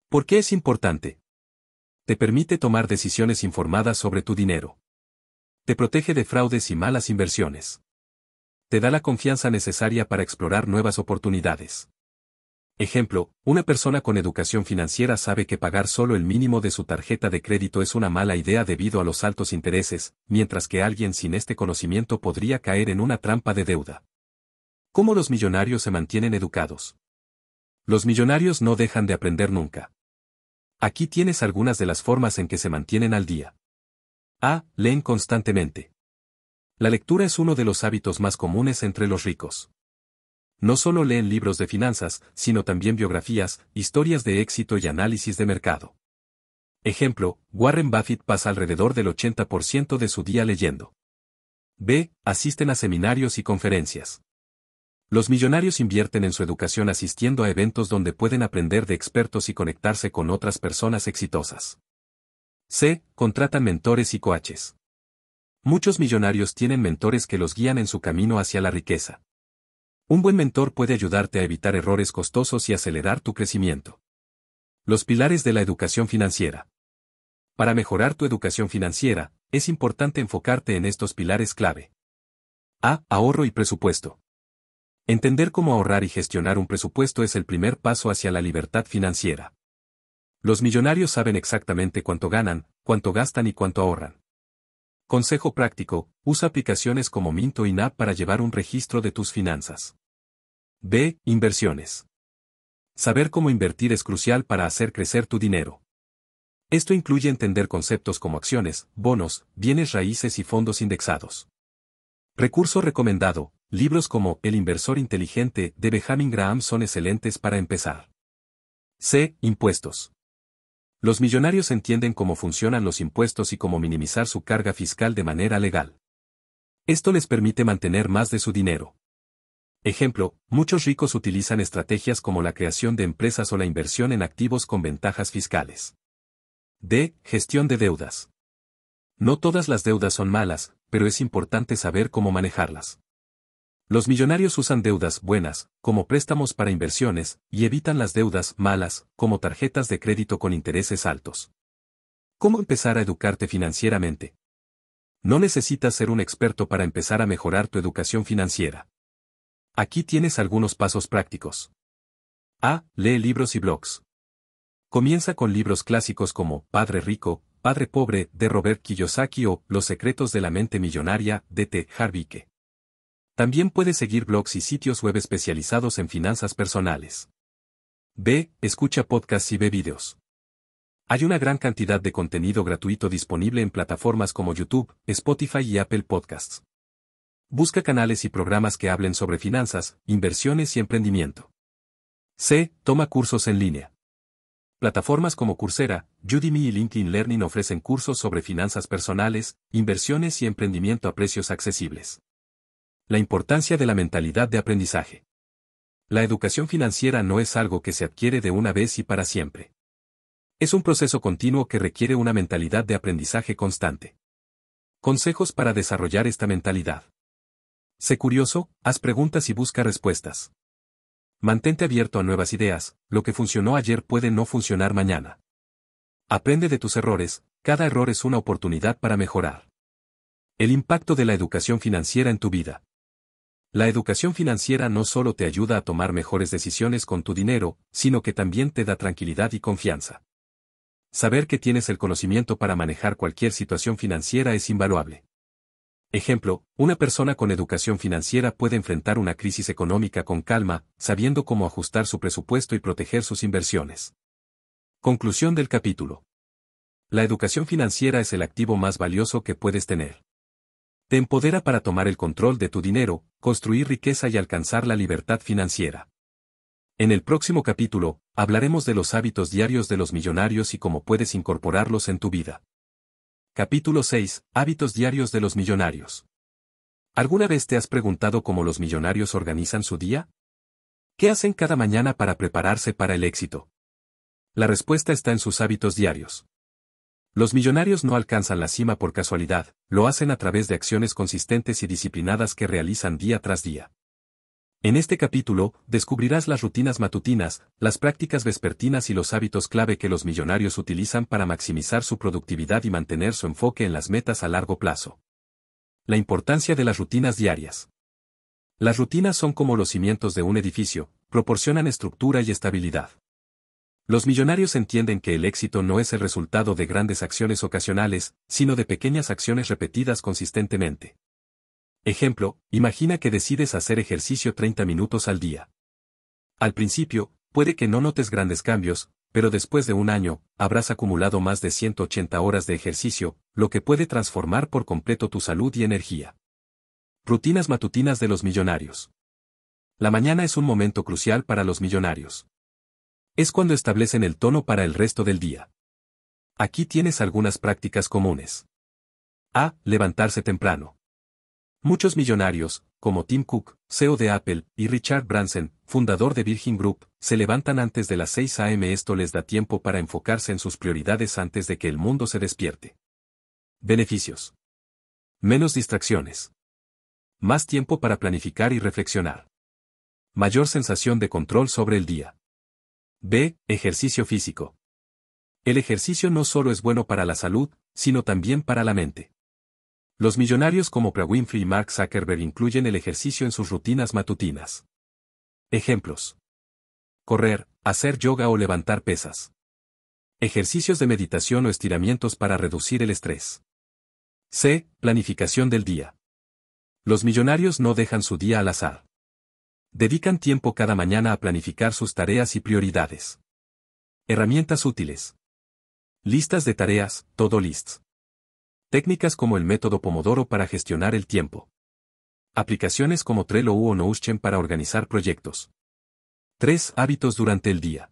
¿Por qué es importante? Te permite tomar decisiones informadas sobre tu dinero. Te protege de fraudes y malas inversiones. Te da la confianza necesaria para explorar nuevas oportunidades. Ejemplo, una persona con educación financiera sabe que pagar solo el mínimo de su tarjeta de crédito es una mala idea debido a los altos intereses, mientras que alguien sin este conocimiento podría caer en una trampa de deuda. ¿Cómo los millonarios se mantienen educados? Los millonarios no dejan de aprender nunca. Aquí tienes algunas de las formas en que se mantienen al día. A. Leen constantemente. La lectura es uno de los hábitos más comunes entre los ricos. No solo leen libros de finanzas, sino también biografías, historias de éxito y análisis de mercado. Ejemplo, Warren Buffett pasa alrededor del 80% de su día leyendo. B. Asisten a seminarios y conferencias. Los millonarios invierten en su educación asistiendo a eventos donde pueden aprender de expertos y conectarse con otras personas exitosas. C. Contratan mentores y coaches. Muchos millonarios tienen mentores que los guían en su camino hacia la riqueza. Un buen mentor puede ayudarte a evitar errores costosos y acelerar tu crecimiento. Los pilares de la educación financiera. Para mejorar tu educación financiera, es importante enfocarte en estos pilares clave. A. Ahorro y presupuesto. Entender cómo ahorrar y gestionar un presupuesto es el primer paso hacia la libertad financiera. Los millonarios saben exactamente cuánto ganan, cuánto gastan y cuánto ahorran. Consejo práctico: usa aplicaciones como Mint o INAP para llevar un registro de tus finanzas. B. Inversiones. Saber cómo invertir es crucial para hacer crecer tu dinero. Esto incluye entender conceptos como acciones, bonos, bienes raíces y fondos indexados. Recurso recomendado: libros como El inversor inteligente de Benjamin Graham son excelentes para empezar. C. Impuestos. Los millonarios entienden cómo funcionan los impuestos y cómo minimizar su carga fiscal de manera legal. Esto les permite mantener más de su dinero. Ejemplo, muchos ricos utilizan estrategias como la creación de empresas o la inversión en activos con ventajas fiscales. D. Gestión de deudas. No todas las deudas son malas, pero es importante saber cómo manejarlas. Los millonarios usan deudas buenas, como préstamos para inversiones, y evitan las deudas malas, como tarjetas de crédito con intereses altos. ¿Cómo empezar a educarte financieramente? No necesitas ser un experto para empezar a mejorar tu educación financiera. Aquí tienes algunos pasos prácticos. A. Lee libros y blogs. Comienza con libros clásicos como Padre Rico, Padre Pobre, de Robert Kiyosaki o Los secretos de la mente millonaria, de T. Harv Eker. También puedes seguir blogs y sitios web especializados en finanzas personales. B. Escucha podcasts y ve videos. Hay una gran cantidad de contenido gratuito disponible en plataformas como YouTube, Spotify y Apple Podcasts. Busca canales y programas que hablen sobre finanzas, inversiones y emprendimiento. C. Toma cursos en línea. Plataformas como Coursera, Udemy y LinkedIn Learning ofrecen cursos sobre finanzas personales, inversiones y emprendimiento a precios accesibles. La importancia de la mentalidad de aprendizaje. La educación financiera no es algo que se adquiere de una vez y para siempre. Es un proceso continuo que requiere una mentalidad de aprendizaje constante. Consejos para desarrollar esta mentalidad. Sé curioso, haz preguntas y busca respuestas. Mantente abierto a nuevas ideas, lo que funcionó ayer puede no funcionar mañana. Aprende de tus errores, cada error es una oportunidad para mejorar. El impacto de la educación financiera en tu vida. La educación financiera no solo te ayuda a tomar mejores decisiones con tu dinero, sino que también te da tranquilidad y confianza. Saber que tienes el conocimiento para manejar cualquier situación financiera es invaluable. Ejemplo, una persona con educación financiera puede enfrentar una crisis económica con calma, sabiendo cómo ajustar su presupuesto y proteger sus inversiones. Conclusión del capítulo. La educación financiera es el activo más valioso que puedes tener. Te empodera para tomar el control de tu dinero, construir riqueza y alcanzar la libertad financiera. En el próximo capítulo, hablaremos de los hábitos diarios de los millonarios y cómo puedes incorporarlos en tu vida. Capítulo 6. Hábitos diarios de los millonarios. ¿Alguna vez te has preguntado cómo los millonarios organizan su día? ¿Qué hacen cada mañana para prepararse para el éxito? La respuesta está en sus hábitos diarios. Los millonarios no alcanzan la cima por casualidad, lo hacen a través de acciones consistentes y disciplinadas que realizan día tras día. En este capítulo, descubrirás las rutinas matutinas, las prácticas vespertinas y los hábitos clave que los millonarios utilizan para maximizar su productividad y mantener su enfoque en las metas a largo plazo. La importancia de las rutinas diarias. Las rutinas son como los cimientos de un edificio, proporcionan estructura y estabilidad. Los millonarios entienden que el éxito no es el resultado de grandes acciones ocasionales, sino de pequeñas acciones repetidas consistentemente. Ejemplo, imagina que decides hacer ejercicio 30 minutos al día. Al principio, puede que no notes grandes cambios, pero después de un año, habrás acumulado más de 180 horas de ejercicio, lo que puede transformar por completo tu salud y energía. Rutinas matutinas de los millonarios. La mañana es un momento crucial para los millonarios. Es cuando establecen el tono para el resto del día. Aquí tienes algunas prácticas comunes. A. Levantarse temprano. Muchos millonarios, como Tim Cook, CEO de Apple, y Richard Branson, fundador de Virgin Group, se levantan antes de las 6 a.m. Esto les da tiempo para enfocarse en sus prioridades antes de que el mundo se despierte. Beneficios. Menos distracciones. Más tiempo para planificar y reflexionar. Mayor sensación de control sobre el día. B. Ejercicio físico. El ejercicio no solo es bueno para la salud, sino también para la mente. Los millonarios como Oprah Winfrey y Mark Zuckerberg incluyen el ejercicio en sus rutinas matutinas. Ejemplos. Correr, hacer yoga o levantar pesas. Ejercicios de meditación o estiramientos para reducir el estrés. C. Planificación del día. Los millonarios no dejan su día al azar. Dedican tiempo cada mañana a planificar sus tareas y prioridades. Herramientas útiles. Listas de tareas, to-do lists. Técnicas como el método Pomodoro para gestionar el tiempo. Aplicaciones como Trello o Notion para organizar proyectos. 3. Hábitos durante el día.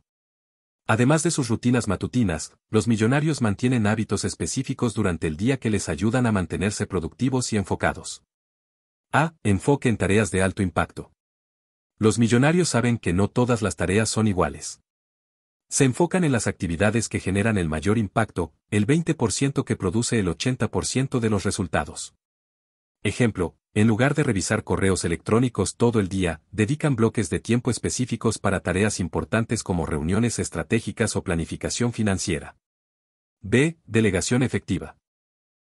Además de sus rutinas matutinas, los millonarios mantienen hábitos específicos durante el día que les ayudan a mantenerse productivos y enfocados. A. Enfoque en tareas de alto impacto. Los millonarios saben que no todas las tareas son iguales. Se enfocan en las actividades que generan el mayor impacto, el 20% que produce el 80% de los resultados. Ejemplo, en lugar de revisar correos electrónicos todo el día, dedican bloques de tiempo específicos para tareas importantes como reuniones estratégicas o planificación financiera. B. Delegación efectiva.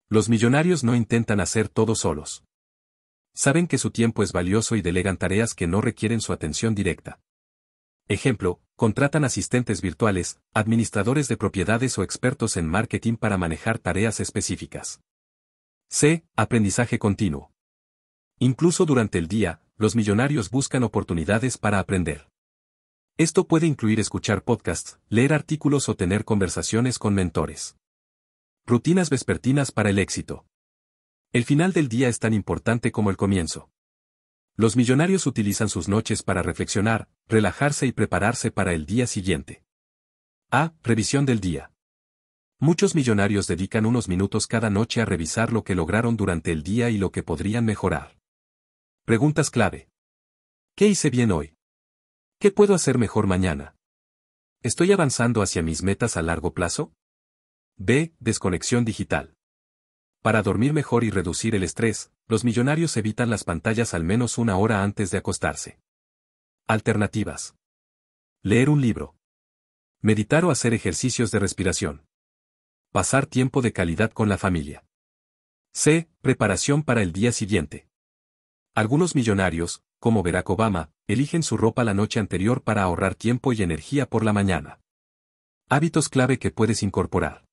Los millonarios no intentan hacer todo solos. Saben que su tiempo es valioso y delegan tareas que no requieren su atención directa. Ejemplo, contratan asistentes virtuales, administradores de propiedades o expertos en marketing para manejar tareas específicas. C. Aprendizaje continuo. Incluso durante el día, los millonarios buscan oportunidades para aprender. Esto puede incluir escuchar podcasts, leer artículos o tener conversaciones con mentores. Rutinas vespertinas para el éxito. El final del día es tan importante como el comienzo. Los millonarios utilizan sus noches para reflexionar, relajarse y prepararse para el día siguiente. A. Revisión del día. Muchos millonarios dedican unos minutos cada noche a revisar lo que lograron durante el día y lo que podrían mejorar. Preguntas clave. ¿Qué hice bien hoy? ¿Qué puedo hacer mejor mañana? ¿Estoy avanzando hacia mis metas a largo plazo? B. Desconexión digital. Para dormir mejor y reducir el estrés, los millonarios evitan las pantallas al menos una hora antes de acostarse. Alternativas. Leer un libro. Meditar o hacer ejercicios de respiración. Pasar tiempo de calidad con la familia. C. Preparación para el día siguiente. Algunos millonarios, como Barack Obama, eligen su ropa la noche anterior para ahorrar tiempo y energía por la mañana. Hábitos clave que puedes incorporar.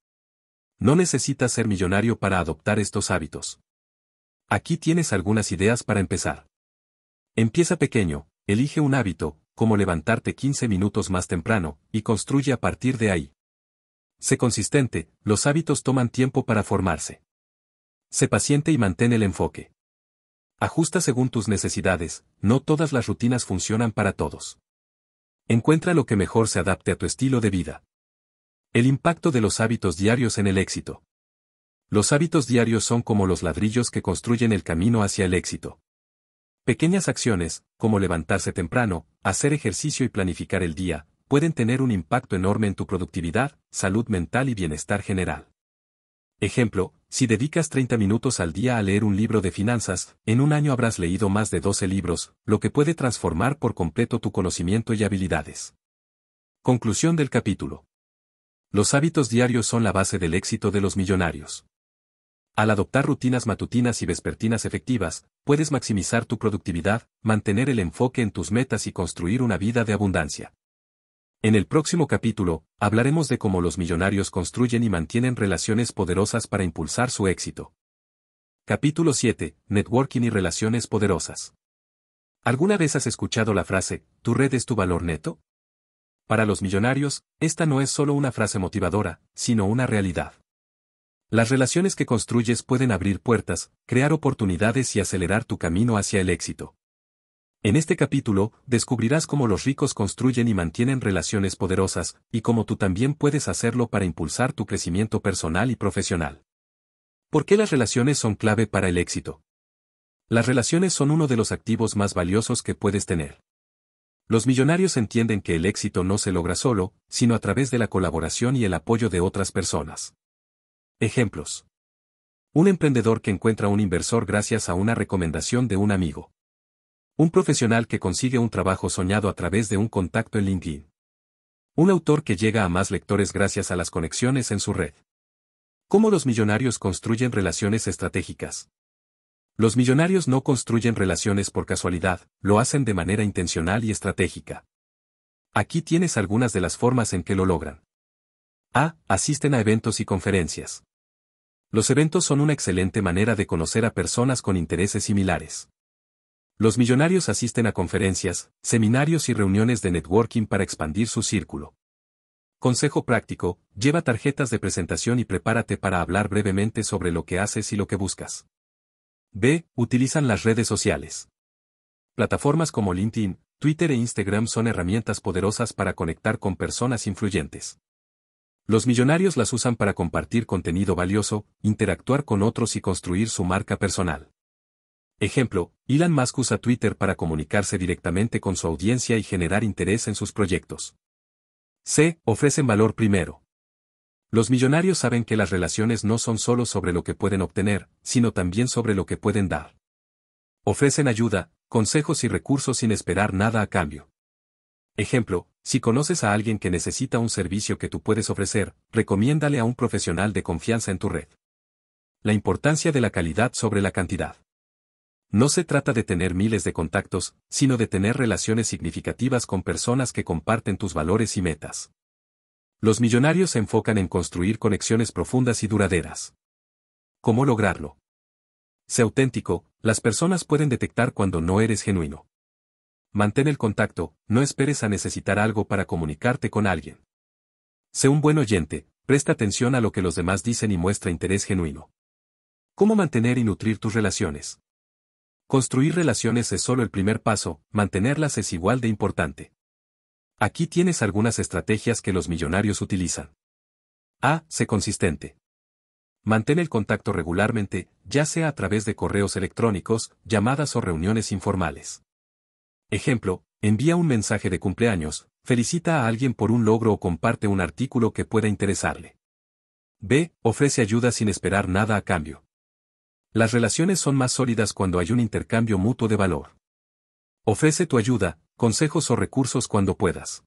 No necesitas ser millonario para adoptar estos hábitos. Aquí tienes algunas ideas para empezar. Empieza pequeño, elige un hábito, como levantarte 15 minutos más temprano, y construye a partir de ahí. Sé consistente, los hábitos toman tiempo para formarse. Sé paciente y mantén el enfoque. Ajusta según tus necesidades, no todas las rutinas funcionan para todos. Encuentra lo que mejor se adapte a tu estilo de vida. El impacto de los hábitos diarios en el éxito. Los hábitos diarios son como los ladrillos que construyen el camino hacia el éxito. Pequeñas acciones, como levantarse temprano, hacer ejercicio y planificar el día, pueden tener un impacto enorme en tu productividad, salud mental y bienestar general. Ejemplo, si dedicas 30 minutos al día a leer un libro de finanzas, en un año habrás leído más de 12 libros, lo que puede transformar por completo tu conocimiento y habilidades. Conclusión del capítulo. Los hábitos diarios son la base del éxito de los millonarios. Al adoptar rutinas matutinas y vespertinas efectivas, puedes maximizar tu productividad, mantener el enfoque en tus metas y construir una vida de abundancia. En el próximo capítulo, hablaremos de cómo los millonarios construyen y mantienen relaciones poderosas para impulsar su éxito. Capítulo 7. Networking y relaciones poderosas. ¿Alguna vez has escuchado la frase, ¿tu red es tu valor neto? Para los millonarios, esta no es solo una frase motivadora, sino una realidad. Las relaciones que construyes pueden abrir puertas, crear oportunidades y acelerar tu camino hacia el éxito. En este capítulo, descubrirás cómo los ricos construyen y mantienen relaciones poderosas, y cómo tú también puedes hacerlo para impulsar tu crecimiento personal y profesional. ¿Por qué las relaciones son clave para el éxito? Las relaciones son uno de los activos más valiosos que puedes tener. Los millonarios entienden que el éxito no se logra solo, sino a través de la colaboración y el apoyo de otras personas. Ejemplos. Un emprendedor que encuentra un inversor gracias a una recomendación de un amigo. Un profesional que consigue un trabajo soñado a través de un contacto en LinkedIn. Un autor que llega a más lectores gracias a las conexiones en su red. ¿Cómo los millonarios construyen relaciones estratégicas? Los millonarios no construyen relaciones por casualidad, lo hacen de manera intencional y estratégica. Aquí tienes algunas de las formas en que lo logran. A. Asisten a eventos y conferencias. Los eventos son una excelente manera de conocer a personas con intereses similares. Los millonarios asisten a conferencias, seminarios y reuniones de networking para expandir su círculo. Consejo práctico, lleva tarjetas de presentación y prepárate para hablar brevemente sobre lo que haces y lo que buscas. B. Utilizan las redes sociales. Plataformas como LinkedIn, Twitter e Instagram son herramientas poderosas para conectar con personas influyentes. Los millonarios las usan para compartir contenido valioso, interactuar con otros y construir su marca personal. Ejemplo, Elon Musk usa Twitter para comunicarse directamente con su audiencia y generar interés en sus proyectos. C. Ofrecen valor primero. Los millonarios saben que las relaciones no son solo sobre lo que pueden obtener, sino también sobre lo que pueden dar. Ofrecen ayuda, consejos y recursos sin esperar nada a cambio. Ejemplo, si conoces a alguien que necesita un servicio que tú puedes ofrecer, recomiéndale a un profesional de confianza en tu red. La importancia de la calidad sobre la cantidad. No se trata de tener miles de contactos, sino de tener relaciones significativas con personas que comparten tus valores y metas. Los millonarios se enfocan en construir conexiones profundas y duraderas. ¿Cómo lograrlo? Sé auténtico, las personas pueden detectar cuando no eres genuino. Mantén el contacto, no esperes a necesitar algo para comunicarte con alguien. Sé un buen oyente, presta atención a lo que los demás dicen y muestra interés genuino. ¿Cómo mantener y nutrir tus relaciones? Construir relaciones es solo el primer paso, mantenerlas es igual de importante. Aquí tienes algunas estrategias que los millonarios utilizan. A. Sé consistente. Mantén el contacto regularmente, ya sea a través de correos electrónicos, llamadas o reuniones informales. Ejemplo, envía un mensaje de cumpleaños, felicita a alguien por un logro o comparte un artículo que pueda interesarle. B. Ofrece ayuda sin esperar nada a cambio. Las relaciones son más sólidas cuando hay un intercambio mutuo de valor. Ofrece tu ayuda, consejos o recursos cuando puedas.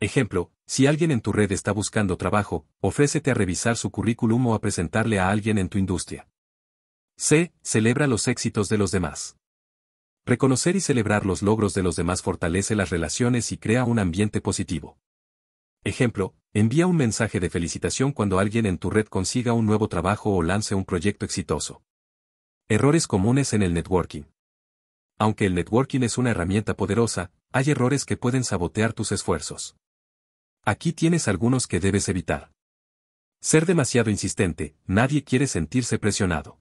Ejemplo, si alguien en tu red está buscando trabajo, ofrécete a revisar su currículum o a presentarle a alguien en tu industria. C. Celebra los éxitos de los demás. Reconocer y celebrar los logros de los demás fortalece las relaciones y crea un ambiente positivo. Ejemplo, envía un mensaje de felicitación cuando alguien en tu red consiga un nuevo trabajo o lance un proyecto exitoso. Errores comunes en el networking. Aunque el networking es una herramienta poderosa, hay errores que pueden sabotear tus esfuerzos. Aquí tienes algunos que debes evitar. Ser demasiado insistente, nadie quiere sentirse presionado.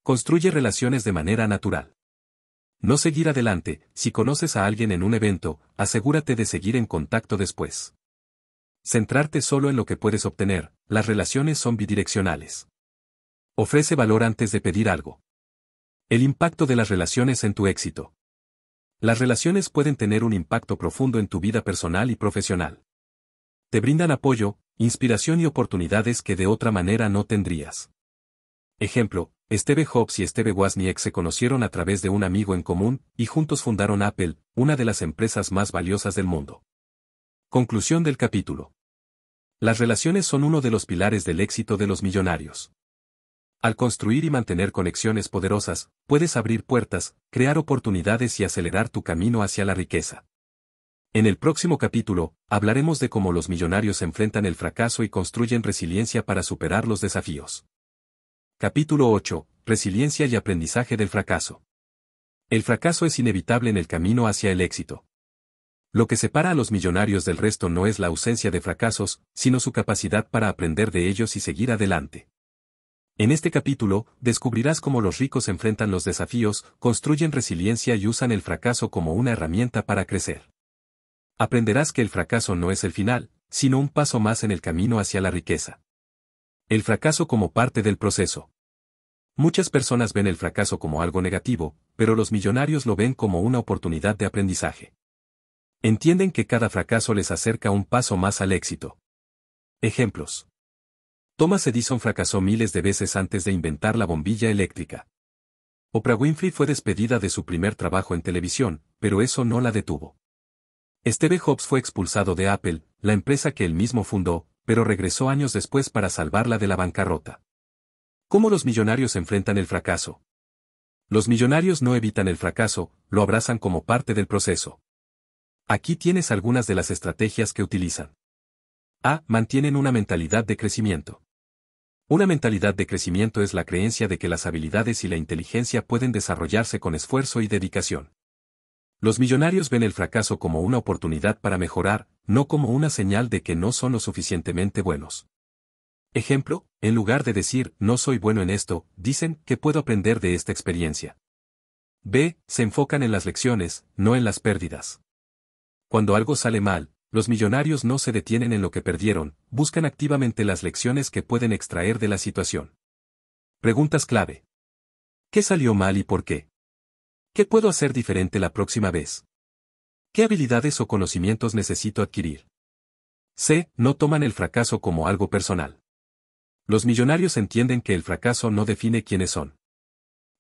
Construye relaciones de manera natural. No seguir adelante, si conoces a alguien en un evento, asegúrate de seguir en contacto después. Centrarte solo en lo que puedes obtener, las relaciones son bidireccionales. Ofrece valor antes de pedir algo. El impacto de las relaciones en tu éxito. Las relaciones pueden tener un impacto profundo en tu vida personal y profesional. Te brindan apoyo, inspiración y oportunidades que de otra manera no tendrías. Ejemplo, Steve Jobs y Steve Wozniak se conocieron a través de un amigo en común, y juntos fundaron Apple, una de las empresas más valiosas del mundo. Conclusión del capítulo. Las relaciones son uno de los pilares del éxito de los millonarios. Al construir y mantener conexiones poderosas, puedes abrir puertas, crear oportunidades y acelerar tu camino hacia la riqueza. En el próximo capítulo, hablaremos de cómo los millonarios enfrentan el fracaso y construyen resiliencia para superar los desafíos. Capítulo 8. Resiliencia y aprendizaje del fracaso. El fracaso es inevitable en el camino hacia el éxito. Lo que separa a los millonarios del resto no es la ausencia de fracasos, sino su capacidad para aprender de ellos y seguir adelante. En este capítulo, descubrirás cómo los ricos enfrentan los desafíos, construyen resiliencia y usan el fracaso como una herramienta para crecer. Aprenderás que el fracaso no es el final, sino un paso más en el camino hacia la riqueza. El fracaso como parte del proceso. Muchas personas ven el fracaso como algo negativo, pero los millonarios lo ven como una oportunidad de aprendizaje. Entienden que cada fracaso les acerca un paso más al éxito. Ejemplos. Thomas Edison fracasó miles de veces antes de inventar la bombilla eléctrica. Oprah Winfrey fue despedida de su primer trabajo en televisión, pero eso no la detuvo. Steve Jobs fue expulsado de Apple, la empresa que él mismo fundó, pero regresó años después para salvarla de la bancarrota. ¿Cómo los millonarios enfrentan el fracaso? Los millonarios no evitan el fracaso, lo abrazan como parte del proceso. Aquí tienes algunas de las estrategias que utilizan. A. Mantienen una mentalidad de crecimiento. Una mentalidad de crecimiento es la creencia de que las habilidades y la inteligencia pueden desarrollarse con esfuerzo y dedicación. Los millonarios ven el fracaso como una oportunidad para mejorar, no como una señal de que no son lo suficientemente buenos. Ejemplo, en lugar de decir, no soy bueno en esto, dicen, ¿qué puedo aprender de esta experiencia? B. Se enfocan en las lecciones, no en las pérdidas. Cuando algo sale mal, los millonarios no se detienen en lo que perdieron, buscan activamente las lecciones que pueden extraer de la situación. Preguntas clave. ¿Qué salió mal y por qué? ¿Qué puedo hacer diferente la próxima vez? ¿Qué habilidades o conocimientos necesito adquirir? C. No toman el fracaso como algo personal. Los millonarios entienden que el fracaso no define quiénes son.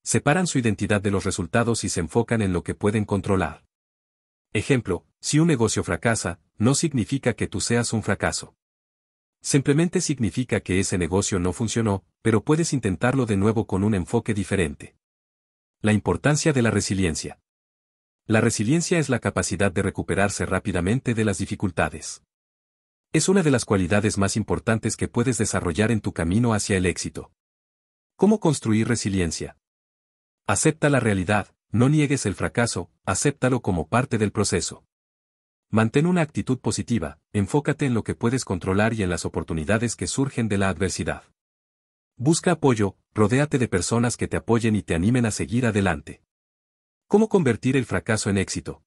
Separan su identidad de los resultados y se enfocan en lo que pueden controlar. Ejemplo, si un negocio fracasa, no significa que tú seas un fracaso. Simplemente significa que ese negocio no funcionó, pero puedes intentarlo de nuevo con un enfoque diferente. La importancia de la resiliencia. La resiliencia es la capacidad de recuperarse rápidamente de las dificultades. Es una de las cualidades más importantes que puedes desarrollar en tu camino hacia el éxito. ¿Cómo construir resiliencia? Acepta la realidad, no niegues el fracaso, acéptalo como parte del proceso. Mantén una actitud positiva, enfócate en lo que puedes controlar y en las oportunidades que surgen de la adversidad. Busca apoyo, rodéate de personas que te apoyen y te animen a seguir adelante. ¿Cómo convertir el fracaso en éxito?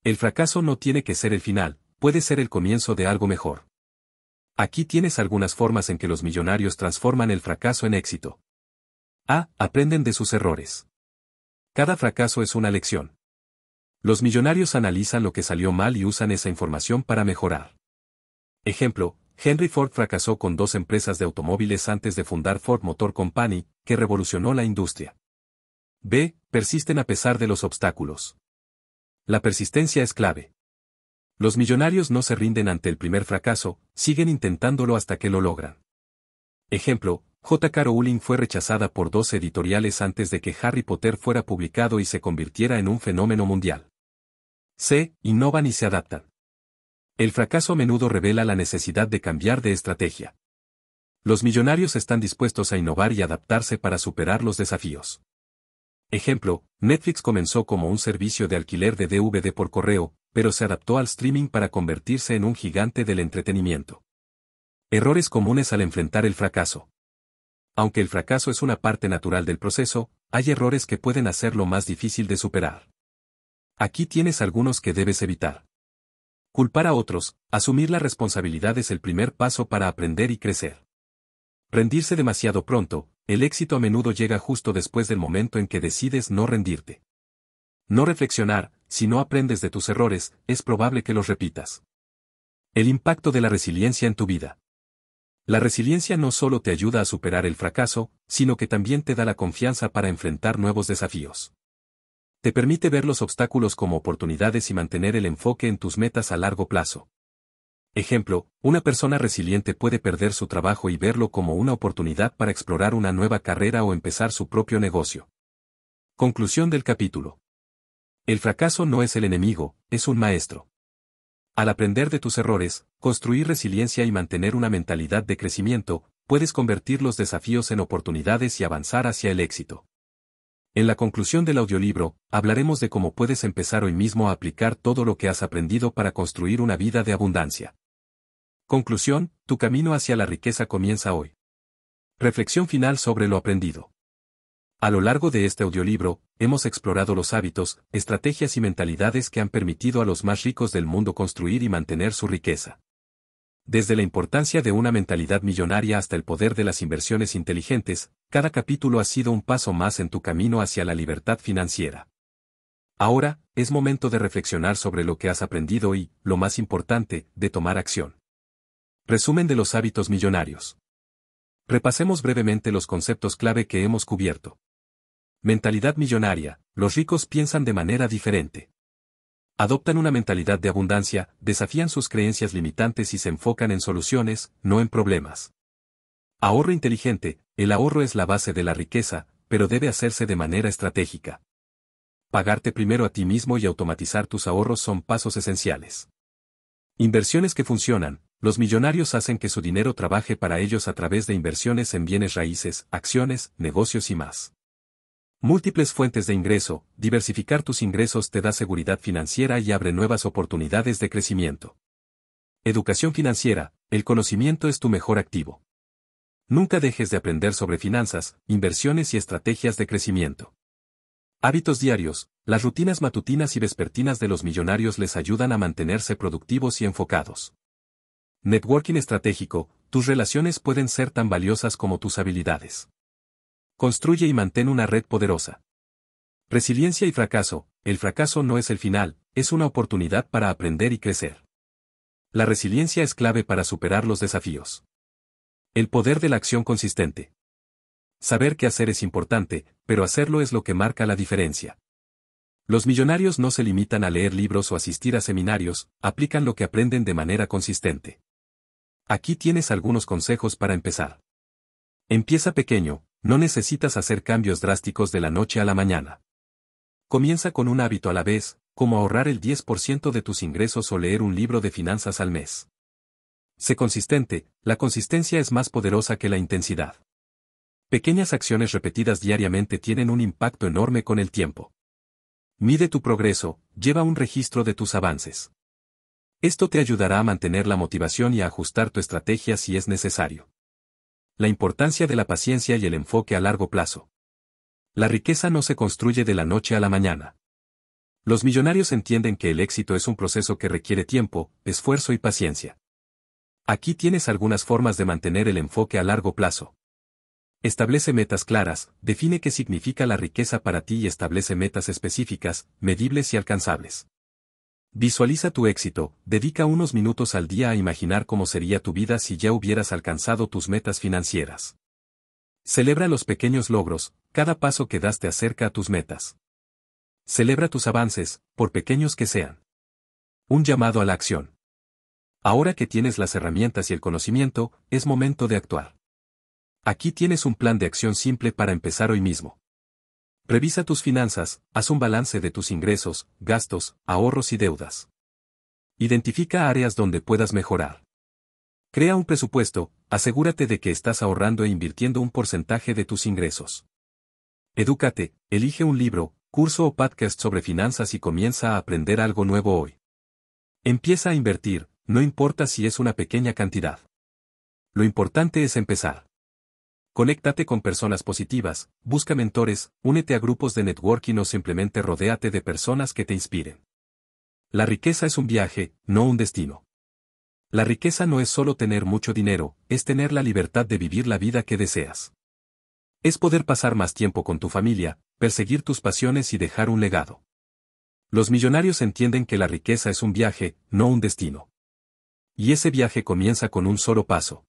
El fracaso no tiene que ser el final, puede ser el comienzo de algo mejor. Aquí tienes algunas formas en que los millonarios transforman el fracaso en éxito. A. Aprenden de sus errores. Cada fracaso es una lección. Los millonarios analizan lo que salió mal y usan esa información para mejorar. Ejemplo, Henry Ford fracasó con 2 empresas de automóviles antes de fundar Ford Motor Company, que revolucionó la industria. B. Persisten a pesar de los obstáculos. La persistencia es clave. Los millonarios no se rinden ante el primer fracaso, siguen intentándolo hasta que lo logran. Ejemplo, J.K. Rowling fue rechazada por 2 editoriales antes de que Harry Potter fuera publicado y se convirtiera en un fenómeno mundial. Se innovan y se adaptan. El fracaso a menudo revela la necesidad de cambiar de estrategia. Los millonarios están dispuestos a innovar y adaptarse para superar los desafíos. Ejemplo, Netflix comenzó como un servicio de alquiler de DVD por correo, pero se adaptó al streaming para convertirse en un gigante del entretenimiento. Errores comunes al enfrentar el fracaso. Aunque el fracaso es una parte natural del proceso, hay errores que pueden hacerlo más difícil de superar. Aquí tienes algunos que debes evitar. Culpar a otros, asumir la responsabilidad es el primer paso para aprender y crecer. Rendirse demasiado pronto, el éxito a menudo llega justo después del momento en que decides no rendirte. No reflexionar, si no aprendes de tus errores, es probable que los repitas. El impacto de la resiliencia en tu vida. La resiliencia no solo te ayuda a superar el fracaso, sino que también te da la confianza para enfrentar nuevos desafíos. Te permite ver los obstáculos como oportunidades y mantener el enfoque en tus metas a largo plazo. Ejemplo, una persona resiliente puede perder su trabajo y verlo como una oportunidad para explorar una nueva carrera o empezar su propio negocio. Conclusión del capítulo. El fracaso no es el enemigo, es un maestro. Al aprender de tus errores, construir resiliencia y mantener una mentalidad de crecimiento, puedes convertir los desafíos en oportunidades y avanzar hacia el éxito. En la conclusión del audiolibro, hablaremos de cómo puedes empezar hoy mismo a aplicar todo lo que has aprendido para construir una vida de abundancia. Conclusión, tu camino hacia la riqueza comienza hoy. Reflexión final sobre lo aprendido. A lo largo de este audiolibro, hemos explorado los hábitos, estrategias y mentalidades que han permitido a los más ricos del mundo construir y mantener su riqueza. Desde la importancia de una mentalidad millonaria hasta el poder de las inversiones inteligentes, cada capítulo ha sido un paso más en tu camino hacia la libertad financiera. Ahora, es momento de reflexionar sobre lo que has aprendido y, lo más importante, de tomar acción. Resumen de los hábitos millonarios. Repasemos brevemente los conceptos clave que hemos cubierto. Mentalidad millonaria, los ricos piensan de manera diferente. Adoptan una mentalidad de abundancia, desafían sus creencias limitantes y se enfocan en soluciones, no en problemas. Ahorro inteligente, el ahorro es la base de la riqueza, pero debe hacerse de manera estratégica. Pagarte primero a ti mismo y automatizar tus ahorros son pasos esenciales. Inversiones que funcionan, los millonarios hacen que su dinero trabaje para ellos a través de inversiones en bienes raíces, acciones, negocios y más. Múltiples fuentes de ingreso, diversificar tus ingresos te da seguridad financiera y abre nuevas oportunidades de crecimiento. Educación financiera, el conocimiento es tu mejor activo. Nunca dejes de aprender sobre finanzas, inversiones y estrategias de crecimiento. Hábitos diarios, las rutinas matutinas y vespertinas de los millonarios les ayudan a mantenerse productivos y enfocados. Networking estratégico, tus relaciones pueden ser tan valiosas como tus habilidades. Construye y mantén una red poderosa. Resiliencia y fracaso, el fracaso no es el final, es una oportunidad para aprender y crecer. La resiliencia es clave para superar los desafíos. El poder de la acción consistente. Saber qué hacer es importante, pero hacerlo es lo que marca la diferencia. Los millonarios no se limitan a leer libros o asistir a seminarios, aplican lo que aprenden de manera consistente. Aquí tienes algunos consejos para empezar. Empieza pequeño, no necesitas hacer cambios drásticos de la noche a la mañana. Comienza con un hábito a la vez, como ahorrar el 10% de tus ingresos o leer un libro de finanzas al mes. Sé consistente, la consistencia es más poderosa que la intensidad. Pequeñas acciones repetidas diariamente tienen un impacto enorme con el tiempo. Mide tu progreso, lleva un registro de tus avances. Esto te ayudará a mantener la motivación y a ajustar tu estrategia si es necesario. La importancia de la paciencia y el enfoque a largo plazo. La riqueza no se construye de la noche a la mañana. Los millonarios entienden que el éxito es un proceso que requiere tiempo, esfuerzo y paciencia. Aquí tienes algunas formas de mantener el enfoque a largo plazo. Establece metas claras, define qué significa la riqueza para ti y establece metas específicas, medibles y alcanzables. Visualiza tu éxito, dedica unos minutos al día a imaginar cómo sería tu vida si ya hubieras alcanzado tus metas financieras. Celebra los pequeños logros, cada paso que das te acerca a tus metas. Celebra tus avances, por pequeños que sean. Un llamado a la acción. Ahora que tienes las herramientas y el conocimiento, es momento de actuar. Aquí tienes un plan de acción simple para empezar hoy mismo. Revisa tus finanzas, haz un balance de tus ingresos, gastos, ahorros y deudas. Identifica áreas donde puedas mejorar. Crea un presupuesto, asegúrate de que estás ahorrando e invirtiendo un porcentaje de tus ingresos. Edúcate, elige un libro, curso o podcast sobre finanzas y comienza a aprender algo nuevo hoy. Empieza a invertir, no importa si es una pequeña cantidad. Lo importante es empezar. Conéctate con personas positivas, busca mentores, únete a grupos de networking o simplemente rodéate de personas que te inspiren. La riqueza es un viaje, no un destino. La riqueza no es solo tener mucho dinero, es tener la libertad de vivir la vida que deseas. Es poder pasar más tiempo con tu familia, perseguir tus pasiones y dejar un legado. Los millonarios entienden que la riqueza es un viaje, no un destino. Y ese viaje comienza con un solo paso.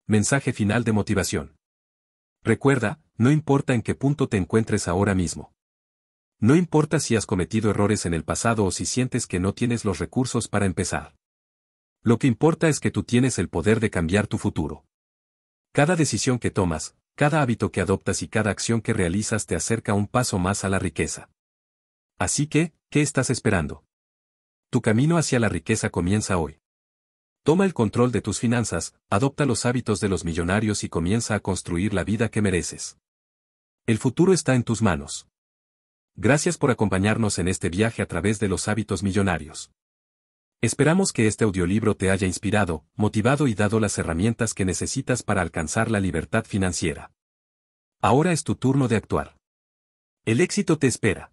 Mensaje final de motivación. Recuerda, no importa en qué punto te encuentres ahora mismo. No importa si has cometido errores en el pasado o si sientes que no tienes los recursos para empezar. Lo que importa es que tú tienes el poder de cambiar tu futuro. Cada decisión que tomas, cada hábito que adoptas y cada acción que realizas te acerca un paso más a la riqueza. Así que, ¿qué estás esperando? Tu camino hacia la riqueza comienza hoy. Toma el control de tus finanzas, adopta los hábitos de los millonarios y comienza a construir la vida que mereces. El futuro está en tus manos. Gracias por acompañarnos en este viaje a través de los hábitos millonarios. Esperamos que este audiolibro te haya inspirado, motivado y dado las herramientas que necesitas para alcanzar la libertad financiera. Ahora es tu turno de actuar. El éxito te espera.